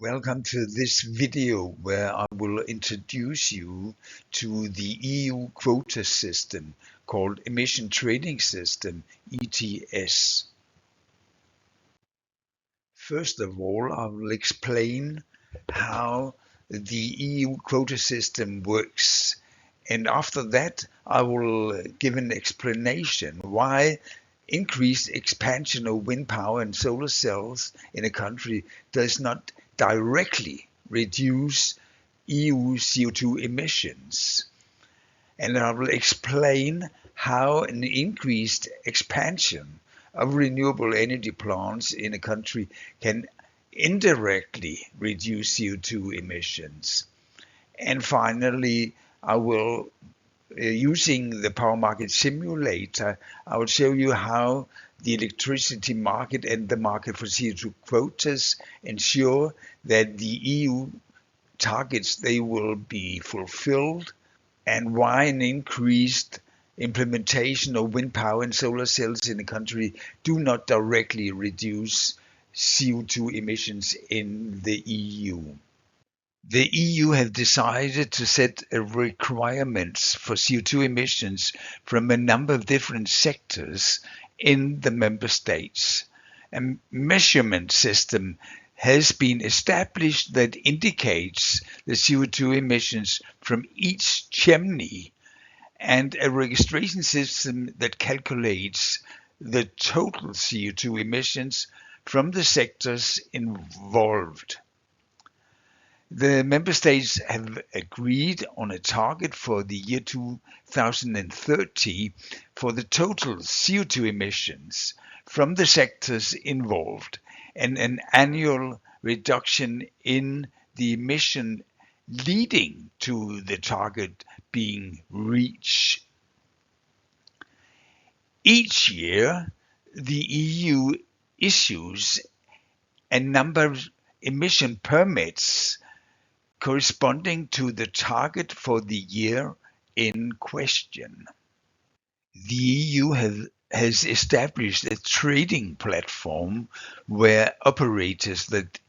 Welcome to this video where I will introduce you to the EU quota system called Emission Trading System, ETS. First of all, I will explain how the EU quota system works. And after that, I will give an explanation why increased expansion of wind power and solar cells in a country does not directly reduce EU CO2 emissions. And I will explain how an increased expansion of renewable energy plants in a country can indirectly reduce CO2 emissions. And finally, I will, using the power market simulator, I will show you how the electricity market and the market for CO2 quotas ensure that the EU targets, they will be fulfilled, and why an increased implementation of wind power and solar cells in the country do not directly reduce CO2 emissions in the EU. The EU have decided to set requirements for CO2 emissions from a number of different sectors in the member states. A measurement system has been established that indicates the CO2 emissions from each chimney, and a registration system that calculates the total CO2 emissions from the sectors involved. The member states have agreed on a target for the year 2030 for the total CO2 emissions from the sectors involved, and an annual reduction in the emission leading to the target being reached. Each year, the EU issues a number of emission permits corresponding to the target for the year in question. The EU has established a trading platform where operators that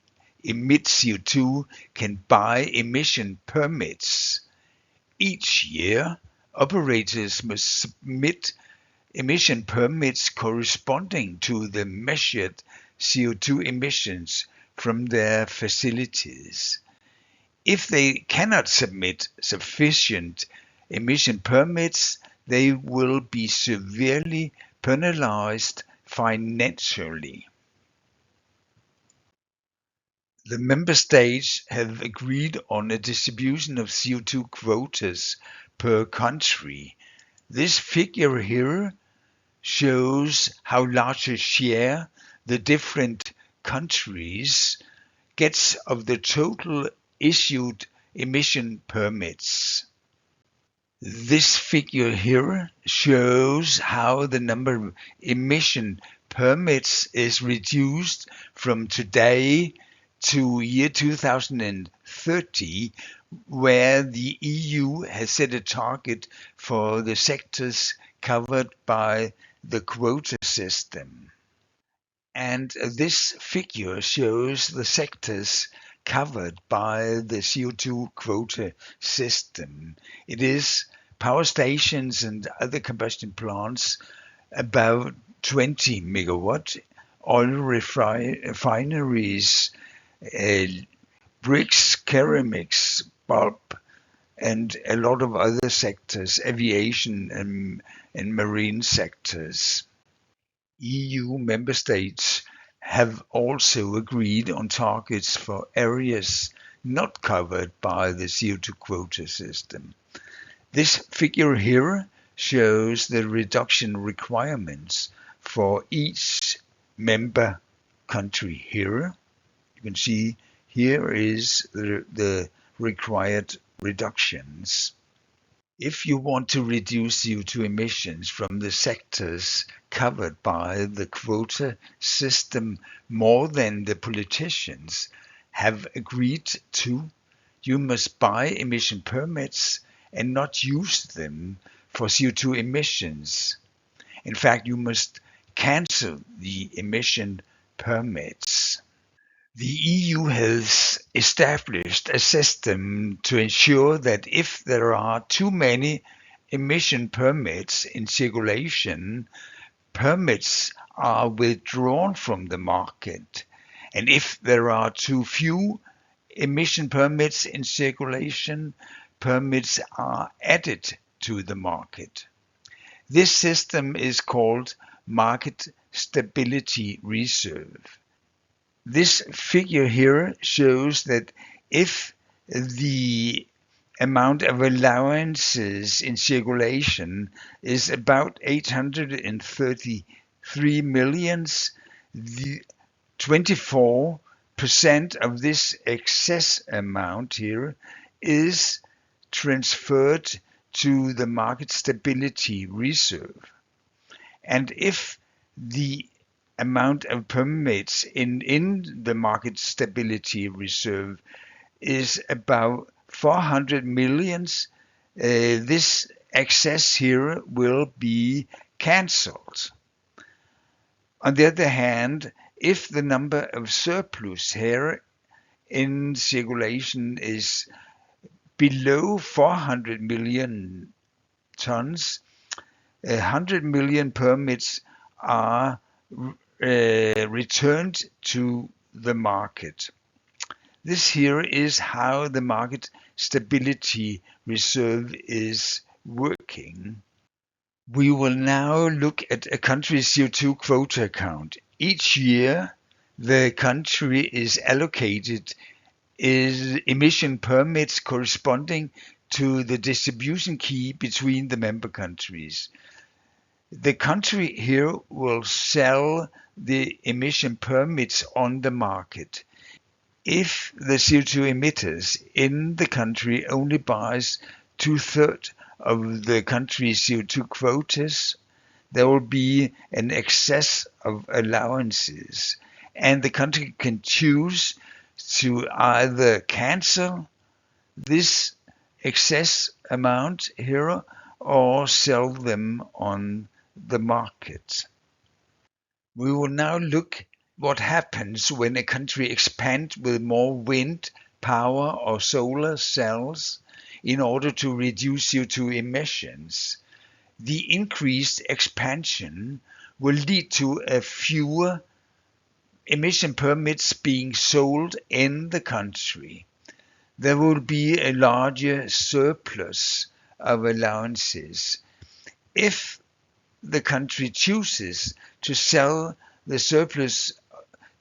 emit CO2 can buy emission permits. Each year, operators must submit emission permits corresponding to the measured CO2 emissions from their facilities. If they cannot submit sufficient emission permits, they will be severely penalized financially. The member states have agreed on a distribution of CO2 quotas per country. This figure here shows how large a share the different countries gets of the total issued emission permits. This figure here shows how the number of emission permits is reduced from today to year 2030, where the EU has set a target for the sectors covered by the quota system. And this figure shows the sectors covered by the CO2 quota system. It is power stations and other combustion plants about 20 megawatt, oil refineries, bricks, ceramics, pulp, and a lot of other sectors, aviation and marine sectors. EU member states have also agreed on targets for areas not covered by the CO2 quota system. This figure here shows the reduction requirements for each member country here. You can see here is the required reductions. If you want to reduce CO2 emissions from the sectors covered by the quota system more than the politicians have agreed to, you must buy emission permits and not use them for CO2 emissions. In fact, you must cancel the emission permits. The EU has established a system to ensure that if there are too many emission permits in circulation, permits are withdrawn from the market. And if there are too few emission permits in circulation, permits are added to the market. This system is called market stability reserve. This figure here shows that if the amount of allowances in circulation is about 833 millions, the 24% of this excess amount here is transferred to the market stability reserve. And if the amount of permits in the market stability reserve is about 400 millions, this excess here will be cancelled. On the other hand, if the number of surplus here in circulation is below 400 million tons, 100 million permits are returned to the market. This here is how the market stability reserve is working. We will now look at a country's CO2 quota account. Each year, the country is allocated emission permits corresponding to the distribution key between the member countries. The country here will sell the emission permits on the market. If the CO2 emitters in the country only buys 2/3 of the country's CO2 quotas, there will be an excess of allowances, and the country can choose to either cancel this excess amount here or sell them on the market. We will now look what happens when a country expands with more wind power or solar cells in order to reduce CO2 emissions. The increased expansion will lead to fewer emission permits being sold in the country. There will be a larger surplus of allowances. If the country chooses to sell the surplus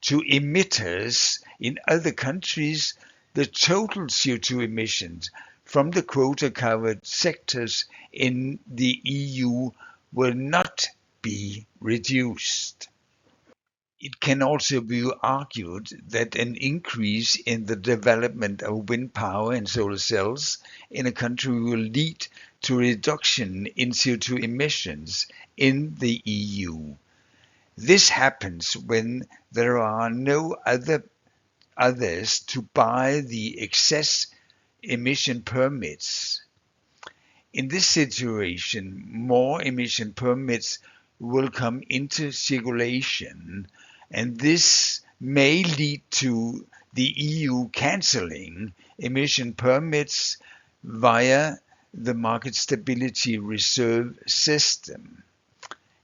to emitters in other countries, the total CO2 emissions from the quota-covered sectors in the EU will not be reduced. It can also be argued that an increase in the development of wind power and solar cells in a country will lead to a reduction in CO2 emissions in the EU. This happens when there are no others to buy the excess emission permits. In this situation, more emission permits will come into circulation, and this may lead to the EU cancelling emission permits via the market stability reserve system.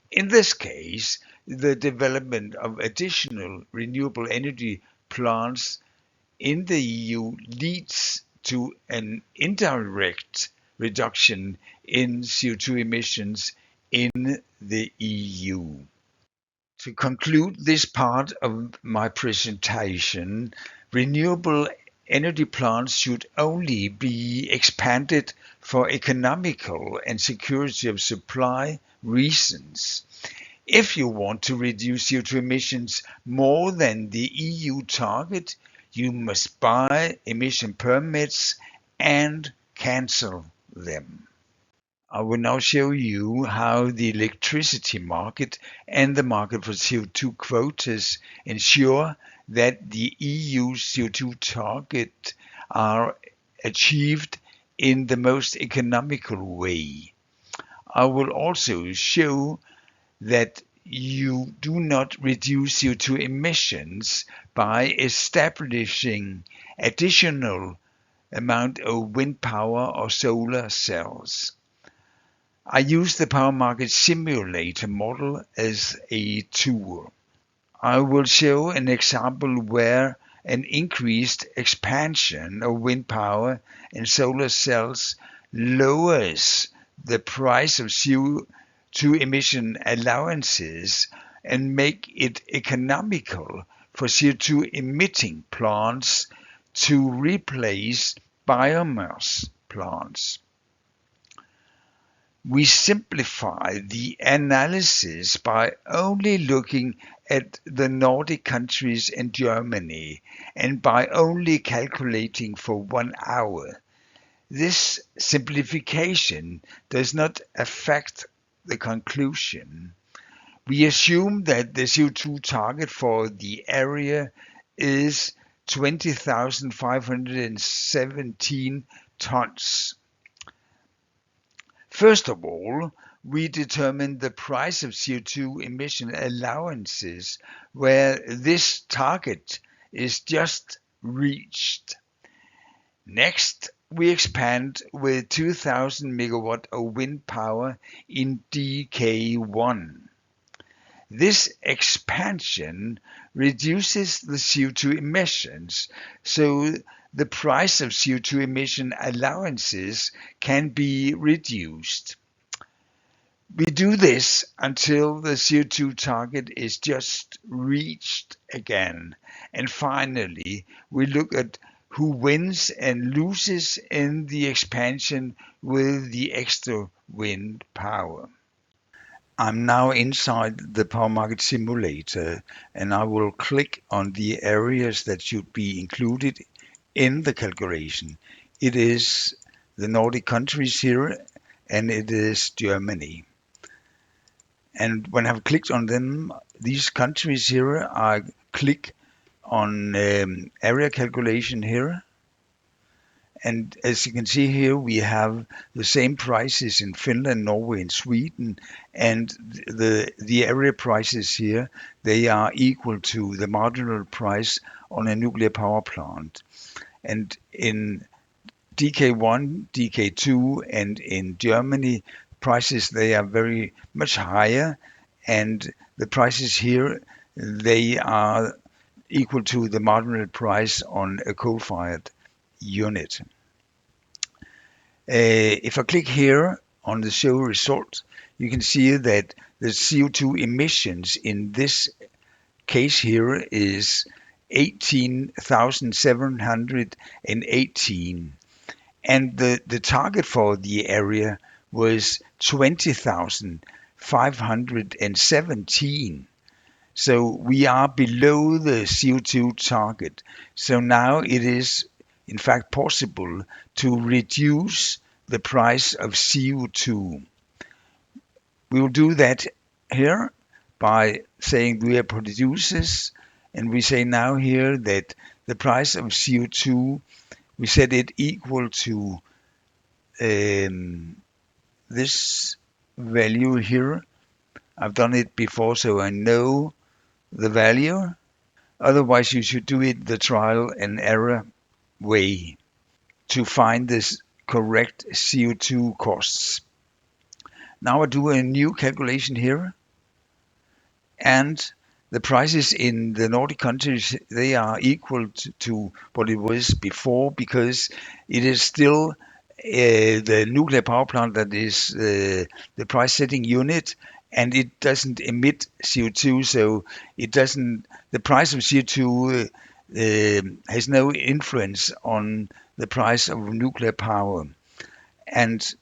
In this case, the development of additional renewable energy plants in the EU leads to an indirect reduction in CO2 emissions in the EU. To conclude this part of my presentation, renewable energy plants should only be expanded for economical and security of supply reasons. If you want to reduce CO2 emissions more than the EU target, you must buy emission permits and cancel them. I will now show you how the electricity market and the market for CO2 quotas ensure that the EU CO2 target are achieved in the most economical way. I will also show that you do not reduce CO2 emissions by establishing additional amount of wind power or solar cells. I use the power market simulator model as a tool. I will show an example where an increased expansion of wind power and solar cells lowers the price of CO2 emission allowances and make it economical for CO2 emitting plants to replace biomass plants. We simplify the analysis by only looking at the Nordic countries and Germany, and by only calculating for 1 hour. This simplification does not affect the conclusion. We assume that the CO2 target for the area is 20,517 tons. First of all, we determine the price of CO2 emission allowances where this target is just reached. Next, we expand with 2,000 megawatt of wind power in DK1. This expansion reduces the CO2 emissions, so the price of CO2 emission allowances can be reduced. We do this until the CO2 target is just reached again. And finally, we look at who wins and loses in the expansion with the extra wind power. I'm now inside the power market simulator, and I will click on the areas that should be included in the calculation. It is the Nordic countries here, and it is Germany. And when I've clicked on them, these countries here, I click on area calculation here. And as you can see here, we have the same prices in Finland, Norway, and Sweden, and the area prices here, they are equal to the marginal price on a nuclear power plant. And in DK1, DK2, and in Germany, prices, they are very much higher, and the prices here, they are equal to the marginal price on a coal-fired unit. If I click here on the show result, you can see that the CO2 emissions in this case here is 18,718, and the target for the area was 20,517. So we are below the CO2 target. So now it is in fact possible to reduce the price of CO2. We will do that here by saying we are producers, and we say now here that the price of CO2, we set it equal to this value here. I've done it before, so I know the value. Otherwise, you should do it the trial and error way to find this correct CO2 costs. Now I do a new calculation here, and the prices in the Nordic countries, they are equal to what it was before, because it is still the nuclear power plant that is the price setting unit, and it doesn't emit CO2, so it doesn't. The price of CO2 has no influence on the price of nuclear power. And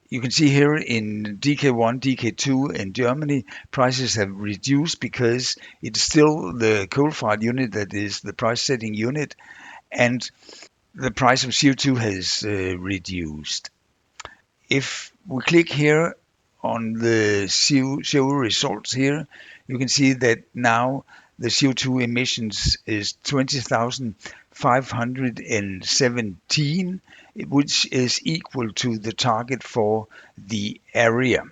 you can see here in DK1, DK2 in Germany, prices have reduced because it's still the coal-fired unit that is the price-setting unit, and the price of CO2 has reduced. If we click here on the show results here, you can see that now the CO2 emissions is 20,517, which is equal to the target for the area.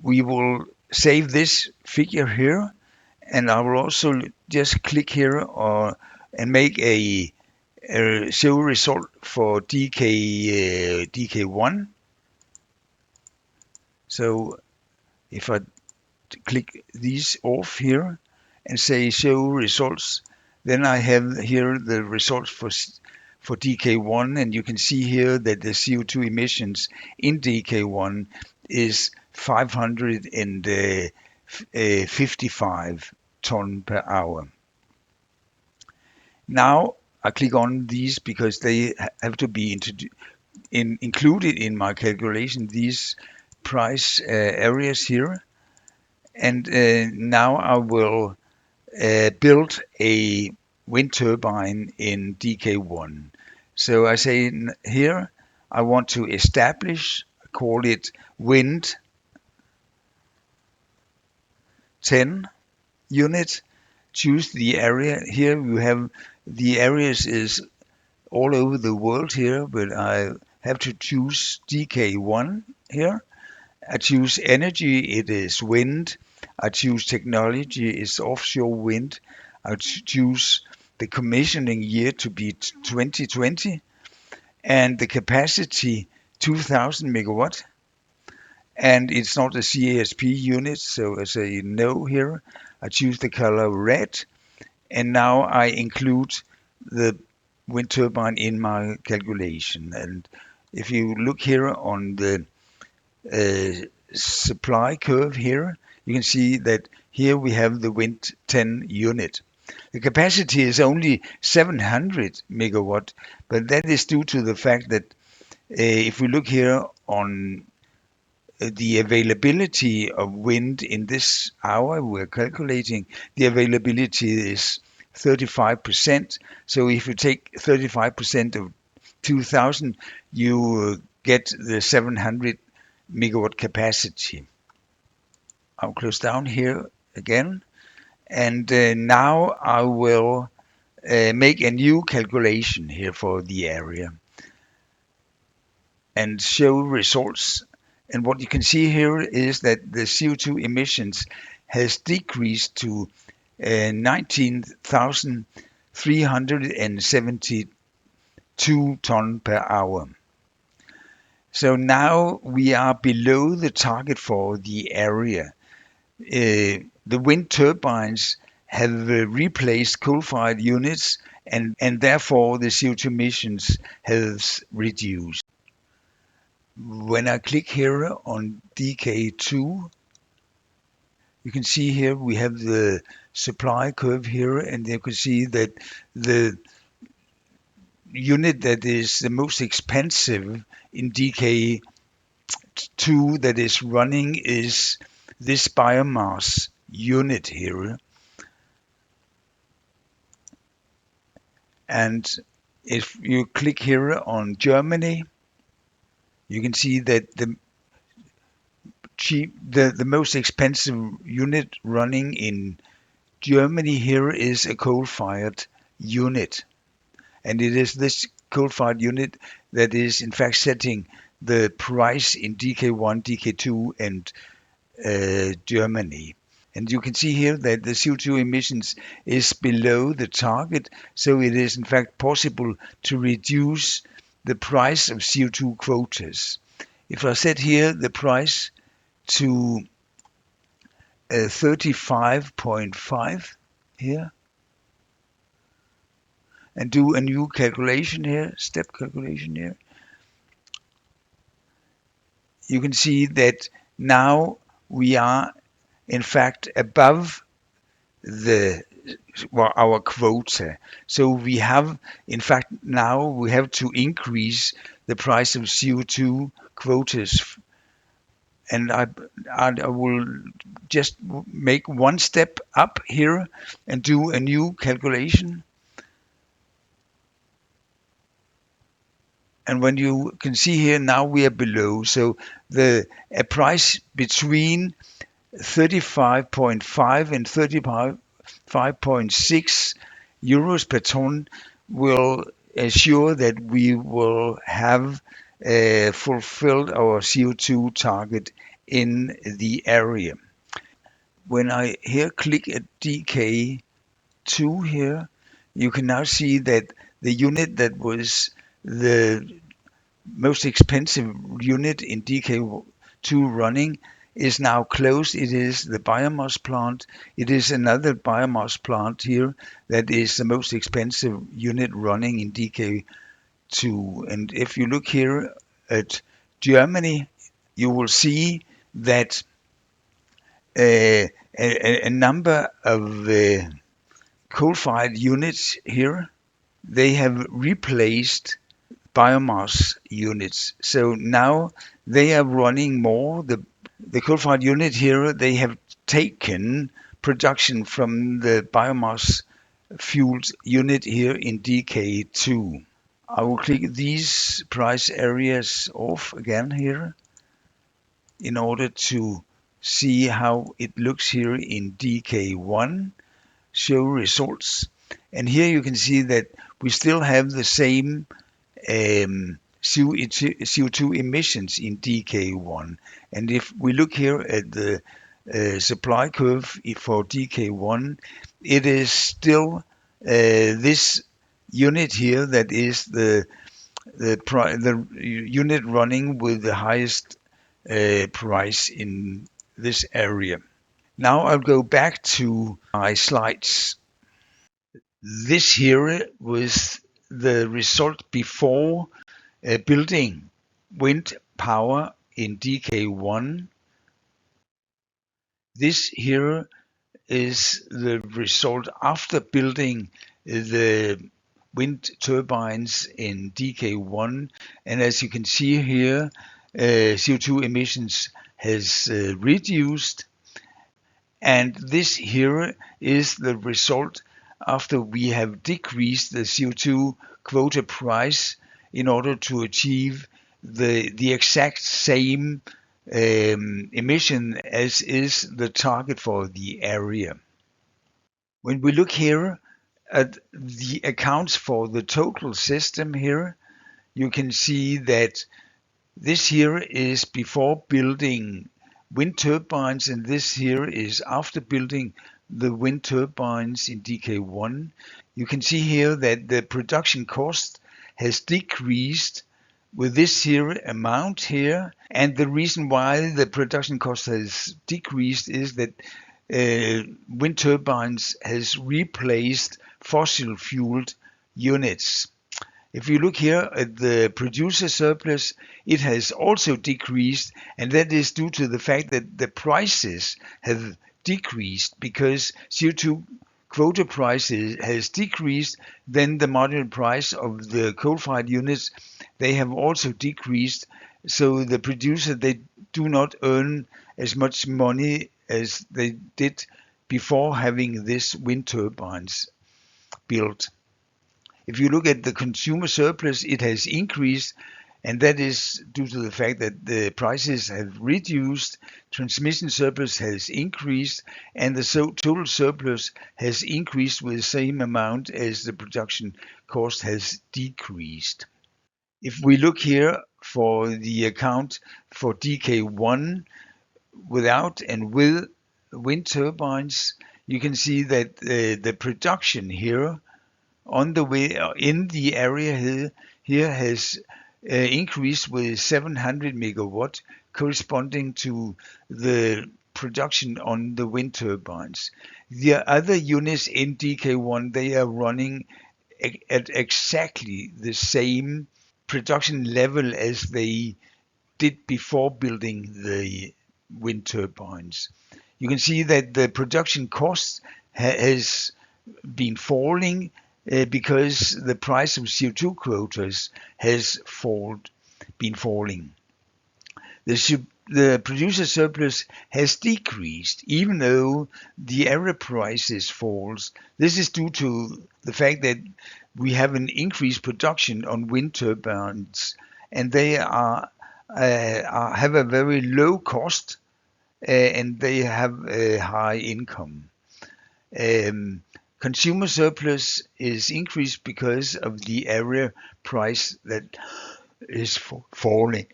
We will save this figure here, and I will also just click here and make a show result for DK1. So if I click these off here and say show results, then I have here the results for DK1, and you can see here that the CO2 emissions in DK1 is 555 ton per hour. Now I click on these because they have to be included in my calculation, these price areas here. And now I will build a wind turbine in DK1. So I say here, I want to establish, call it wind 10 unit, choose the area. Here you have the areas is all over the world here, but I have to choose DK1 here. I choose energy, it is wind. I choose technology, it's offshore wind. I choose the commissioning year to be 2020 and the capacity 2000 megawatt. And it's not a CASP unit, so I say no here. I choose the color red, and now I include the wind turbine in my calculation. And if you look here on the supply curve here, you can see that here we have the wind 10 unit. The capacity is only 700 megawatt, but that is due to the fact that if we look here on the availability of wind in this hour we're calculating, the availability is 35%. So if you take 35% of 2000, you get the 700 megawatt capacity. I'll close down here again, and now I will make a new calculation here for the area and show results. And what you can see here is that the CO2 emissions has decreased to 19,372 ton per hour. So now we are below the target for the area. The wind turbines have replaced coal-fired units, and therefore the CO2 emissions has reduced. When I click here on DK2, you can see here we have the supply curve here, and you can see that the unit that is the most expensive in DK2 that is running is this biomass unit here. And if you click here on Germany, you can see that the most expensive unit running in Germany here is a coal-fired unit. And it is this coal-fired unit that is in fact setting the price in DK1, DK2 and Germany. And you can see here that the CO2 emissions is below the target, so it is in fact possible to reduce the price of CO2 quotas. If I set here the price to 35.5 here, and do a new calculation here, step calculation here, you can see that now we are in fact above our quota. So we have, in fact, now we have to increase the price of CO2 quotas. And I will just make one step up here and do a new calculation. And when you can see here, now we are below. So a price between 35.5 and 35.6 euros per ton will assure that we will have fulfilled our CO2 target in the area. When I here click at DK2 here, you can now see that the unit that was the most expensive unit in DK2 running is now closed. It is the biomass plant. It is another biomass plant here that is the most expensive unit running in DK2. And if you look here at Germany, you will see that a number of coal-fired units here, they have replaced biomass units. So now they are running more. The coal-fired unit here, they have taken production from the biomass fueled unit here in DK2. I will click these price areas off again here in order to see how it looks here in DK1. Show results. And here you can see that we still have the same CO2 emissions in DK1. And if we look here at the supply curve for DK1, it is still this unit here that is the unit running with the highest price in this area. Now I'll go back to my slides. This here was the result before building wind power in DK1. This here is the result after building the wind turbines in DK1. And as you can see here, CO2 emissions has reduced. And this here is the result after we have decreased the CO2 quota price in order to achieve the exact same emission as is the target for the area. When we look here at the accounts for the total system here, you can see that this here is before building wind turbines, and this here is after building the wind turbines in DK1. You can see here that the production cost has decreased with this here amount here. And the reason why the production cost has decreased is that wind turbines has replaced fossil fueled units. If you look here at the producer surplus, it has also decreased, and that is due to the fact that the prices have decreased because CO2 quota price has decreased, then the marginal price of the coal-fired units, they have also decreased. So the producer, they do not earn as much money as they did before having this wind turbines built. If you look at the consumer surplus, it has increased, and that is due to the fact that the prices have reduced, transmission surplus has increased, and the total surplus has increased with the same amount as the production cost has decreased. If we look here for the account for DK1 without and with wind turbines, you can see that the production here on the way in the area here has increased with 700 megawatt, corresponding to the production on the wind turbines. The other units in DK1, they are running at exactly the same production level as they did before building the wind turbines. You can see that the production cost has been falling because the price of CO2 quotas has been falling. The producer surplus has decreased even though the area prices falls. This is due to the fact that we have an increased production on wind turbines, and they have a very low cost and they have a high income. Consumer surplus is increased because of the area price that is falling.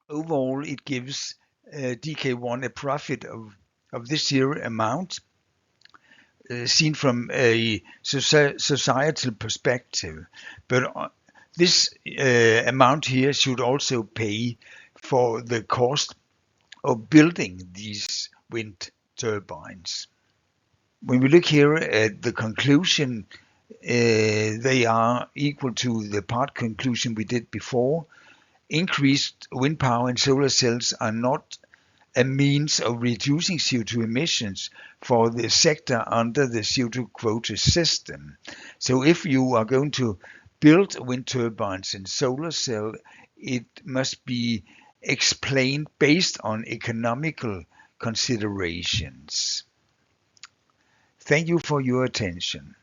Overall, it gives DK1 a profit of of this here amount seen from a societal perspective. But this amount here should also pay for the cost of building these wind turbines. When we look here at the conclusion, they are equal to the part conclusion we did before. Increased wind power and solar cells are not a means of reducing CO2 emissions for the sector under the CO2 quota system. So if you are going to build wind turbines and solar cell, it must be explained based on economical considerations. Thank you for your attention.